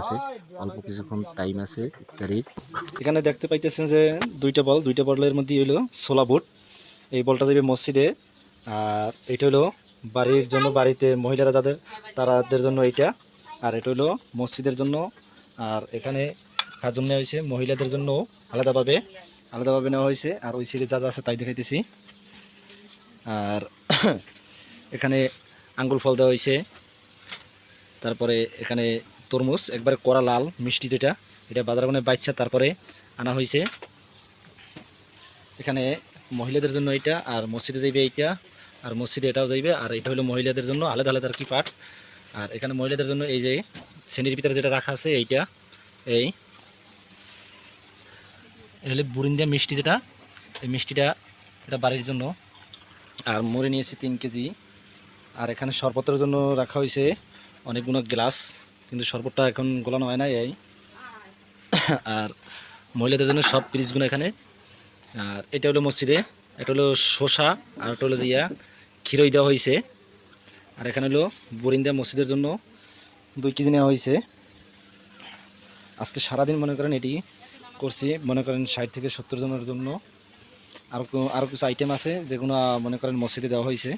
আছে, অল্প কিছুক্ষণ টাইম আছে ইফতারির। এখানে দেখতে পাইতেছেন যে দুইটা বলের মধ্যে হইলো ছোলা বুট। এই বলটা দেবে মসজিদে, আর এটা হলো বাড়ির জন্য, বাড়িতে মহিলারা তাদের জন্য এইটা, আর এটা হলো মসজিদের জন্য। আর এখানে খাজন নেওয়া হয়েছে মহিলাদের জন্য আলাদাভাবে নেওয়া হয়েছে। আর ওই সাইডে যা যা আছে তাই দেখাইতেছি। আর এখানে আঙ্গুর ফল দেওয়া হয়েছে, তারপরে এখানে তরমুজ একবারে কড়া লাল মিষ্টি, যেটা এটা বাজার মানে বাইচ্ছা তারপরে আনা হয়েছে। এখানে মহিলাদের জন্য এইটা, আর মসজিদে যাইবে এইটা, আর মসজিদে এটাও যাইবে। আর এটা হলো মহিলাদের জন্য আলাদা আলাদা আর কি পাট। আর এখানে মহিলাদের জন্য এই যে শ্রেণীর ভিতরে যেটা রাখা আছে এইটা, এই হলো বুরিন্দা মিষ্টি, যেটা এই মিষ্টিটা এটা বাড়ির জন্য। আর মুড়ি নিয়েছি 3 কেজি। আর এখানে শরবতের জন্য রাখা হয়েছে অনেকগুলো গ্লাস, কিন্তু শরবতটা এখন গোলানো হয় না এই। আর মহিলাদের জন্য সব পিরিচগুলো এখানে। আর এটা হলো মসজিদে, এটা হলো শসা, আর এটা হলো ক্ষীরই দেওয়া হয়েছে। আর এখানে হলো বরিন্দা মসজিদের জন্য 2 কেজি নেওয়া হয়েছে। আজকে সারাদিন মনে করেন এটি করছি, মনে করেন 60 থেকে 70 জনের জন্য। আরও কিছু আইটেম আছে যেগুলো মনে করেন মসজিদে দেওয়া হয়েছে।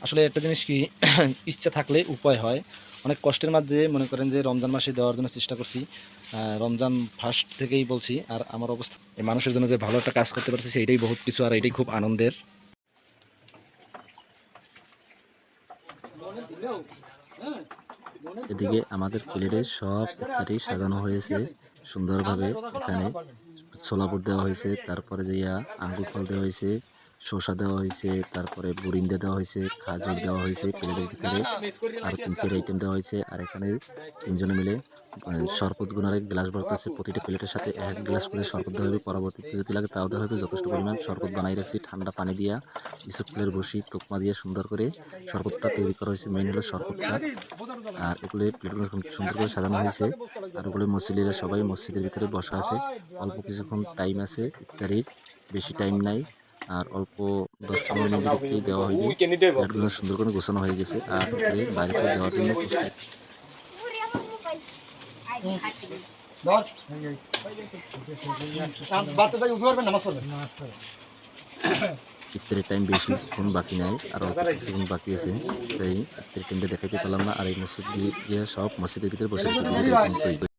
আসলে একটা জিনিস কি, ইচ্ছা থাকলে উপায় হয়। অনেক কষ্টের মাঝে মনে করেন যে রমজান মাসে দেওয়ার জন্য চেষ্টা করছি, রমজান ফার্স্ট থেকেই বলছি। আর আমার অবস্থা, এই মানুষের জন্য যে ভালো একটা কাজ করতে পারতেছি এটাই বহুত কিছু, আর এটাই খুব আনন্দের। এদিকে আমাদের প্লেটে সব ইফতারি সাজানো হয়েছে সুন্দরভাবে। এখানে ছোলা বুট দেওয়া হয়েছে, তারপরে যাইয়া আঙ্গুর ফল দেওয়া হয়েছে, শসা দেওয়া হয়েছে, তারপরে বুরিন্দা দেওয়া হয়েছে, খাজুর দেওয়া হয়েছে প্লেটের ভিতরে, আর 3-4 আইটেম দেওয়া হয়েছে। আর এখানে 3 জনে মিলে শরবত গুনার গ্লাস ভরতেছে, প্রতিটা প্লেটের সাথে 1 গ্লাস করে শরবত দেওয়া হবে। পরবর্তীতে যদি লাগে তাও দেওয়া হবে। যথেষ্ট পরিমাণ শরবত বানাই রাখছি ঠান্ডা পানি দিয়া, ইসব ফুলের বসি তোকমা দিয়ে সুন্দর করে শরবতটা তৈরি করা হয়েছে। মেইন হলো শরবতটা। আর এগুলো প্লেটগুলো সুন্দর করে সাজানো হয়েছে। আর ওগুলো মসজিদের সবাই মসজিদের ভিতরে বসা আছে, অল্প কিছুক্ষণ টাইম আছে ইফতারির, বেশি টাইম নাই। আর অল্প 10-15 মিনিটের ভিতরেই দেওয়া হইবে। প্লেটগুলো সুন্দর করে গোছানো হয়ে গেছে, আর বাইরে করে দেওয়ার জন্য প্রস্তুত। ইফতারের টাইম বেশিক্ষণ বাকি নাই, আর অল্প কিছুক্ষণ বাকি আছে, তাই ইফতারের টাইমটা দেখাইতে পারলাম না। আর এই মসজিদ দিয়ে সব মসজিদের ভিতরে বসে গেছে।